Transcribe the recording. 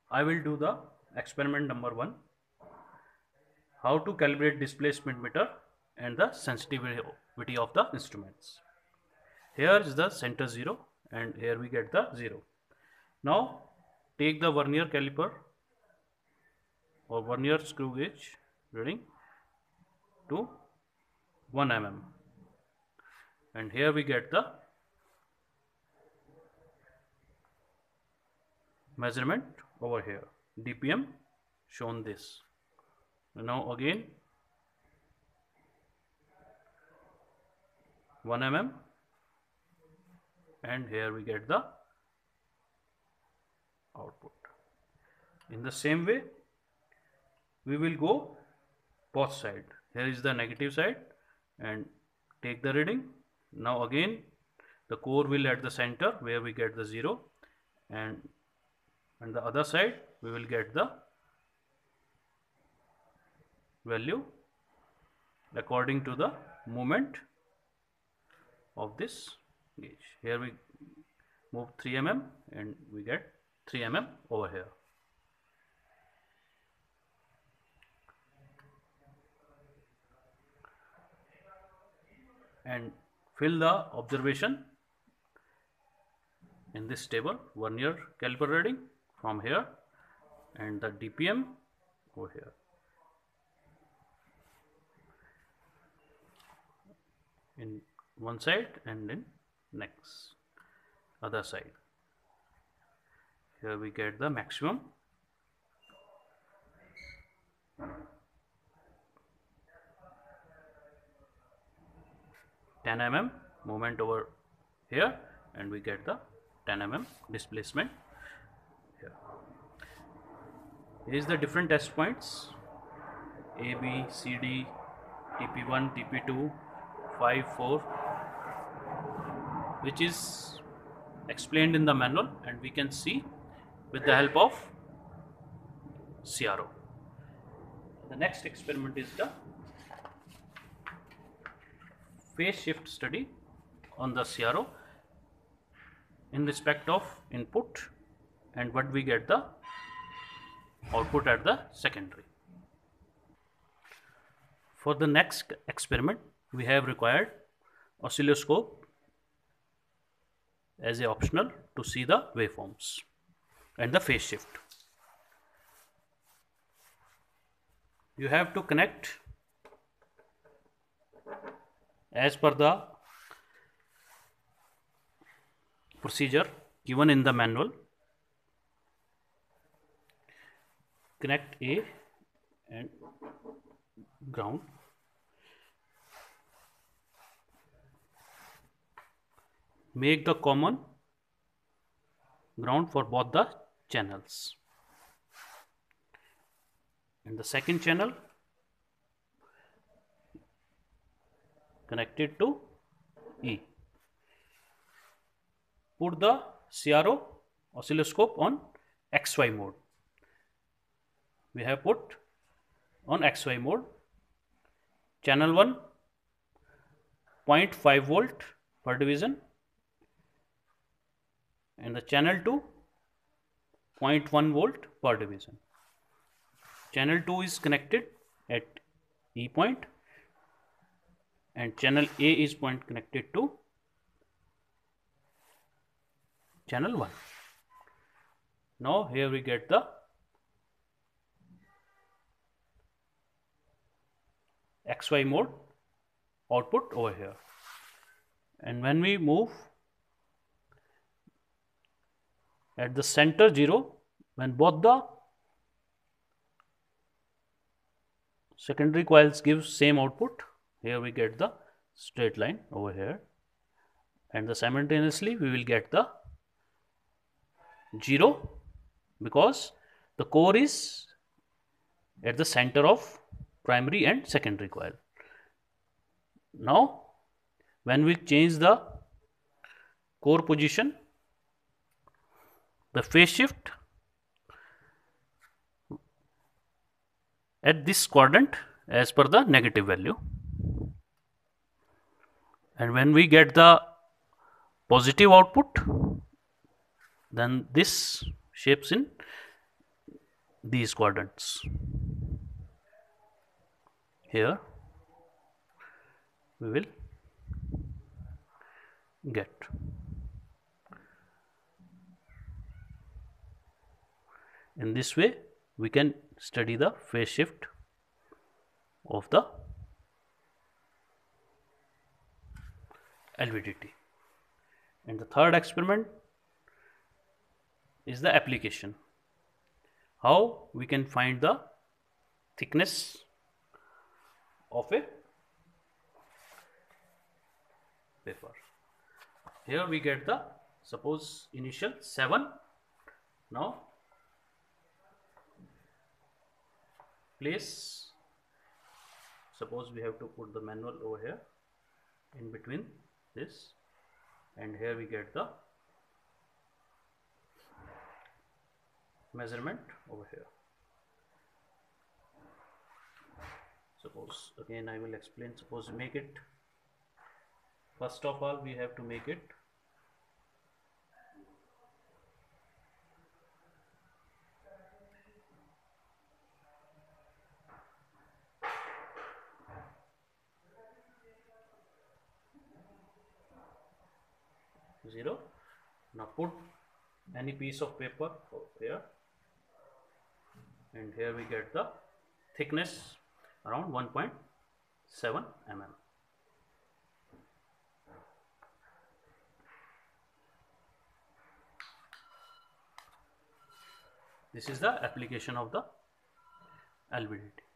I will do the experiment number 1, how to calibrate displacement meter and the sensitivity of the instruments. Here is the center 0 and here we get the 0. Now take the vernier caliper or vernier screw gauge reading to 1 mm, and here we get the measurement over here, DPM shown this. Now again 1 mm, and here we get the output. In the same way we will go both side. Here is the negative side and take the reading. Now again the core will at the center where we get the 0, and on the other side we will get the value according to the movement of this gauge. Here we move 3 mm and we get 3 mm over here. And fill the observation in this table, vernier caliper reading from here and the DPM over here. In one side and in next other side. Here we get the maximum. Mm movement over here, and we get the 10 mm displacement here. Here is the different test points: A, B, C, D, TP1, TP2, 5, 4, which is explained in the manual, and we can see with the help of CRO. The next experiment is the phase shift study on the CRO in respect of input and what we get the output at the secondary. For the next experiment we have required oscilloscope as a optional to see the waveforms and the phase shift. You have to connect as per the procedure given in the manual. Connect A and ground. Make the common ground for both the channels. In the second channel, connected to E. Put the CRO oscilloscope on XY mode. We have put on XY mode. Channel 1 0.5 volt per division, and the channel 2 0.1 volt per division. Channel 2 is connected at E point and channel A is connected to channel 1. Now here we get the XY mode output over here, and when we move at the center 0, when both the secondary coils give same output, here we get the straight line over here, and the simultaneously we will get the 0 because the core is at the center of primary and secondary coil. Now when we change the core position, the phase shift at this quadrant as per the negative value, and when we get the positive output, then this shapes in these quadrants. Here we will get. In this way we can study the phase shift of the LVDT. And the third experiment is the application. How we can find the thickness of a paper. Here we get the, suppose, initial 7. Now place, suppose we have to put the manual over here in between this, and here we get the measurement over here. Suppose, again I will explain, suppose make it, first of all we have to make it 0. Now put any piece of paper here, and here we get the thickness around 1.7 mm. This is the application of the LVDT.